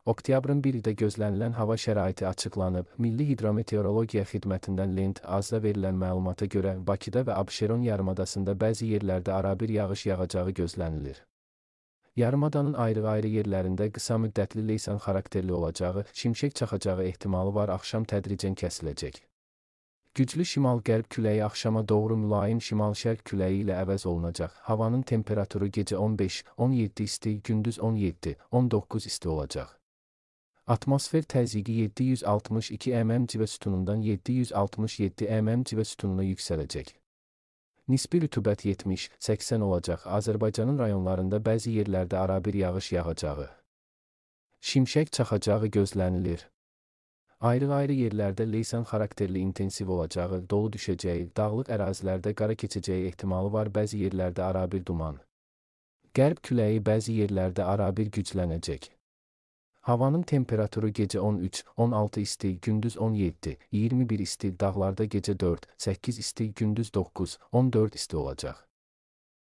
Oktyabrın 1-də gözlənilən hava şəraiti açıqlanıb. Milli Hidrometeorologiya Xidmətindən Lent.az-da verilən məlumata görə Bakıda və Abşeron yarımadasında bəzi yerlərdə arabir yağış yağacağı gözlənilir. Yarımadanın ayrı-ayrı yerlərində qısa müddətli leysan xarakterli olacağı, şimşək çaxacağı ehtimalı var, axşam tədricən kəsiləcək. Güclü şimal-qərb küləyi axşama doğru mülayim şimal-şərq küləyi ilə əvəz olunacaq. Havanın temperaturu gecə 15-17 isti, gündüz 17-19 isti olacaq. Atmosfer təzyiqi 762 mm civə sütunundan 767 mm civə sütununa yüksələcək. Nisbi rütubət 70-80 olacaq. Azərbaycanın rayonlarında bəzi yerlərdə arabir yağış yağacağı, şimşək çaxacağı gözlənilir. Ayrı-ayrı yerlərdə leysan xarakterli intensiv olacağı, dolu düşəcəyi, dağlıq ərazilərdə qara keçəcəyi ehtimalı var, bəzi yerlərdə arabir duman. Qərb küləyi bəzi yerlərdə arabir güclənəcək. Havanın temperaturu gecə 13-16 isti, gündüz 17-21 isti, dağlarda gecə 4-8 isti, gündüz 9-14 isti olacaq.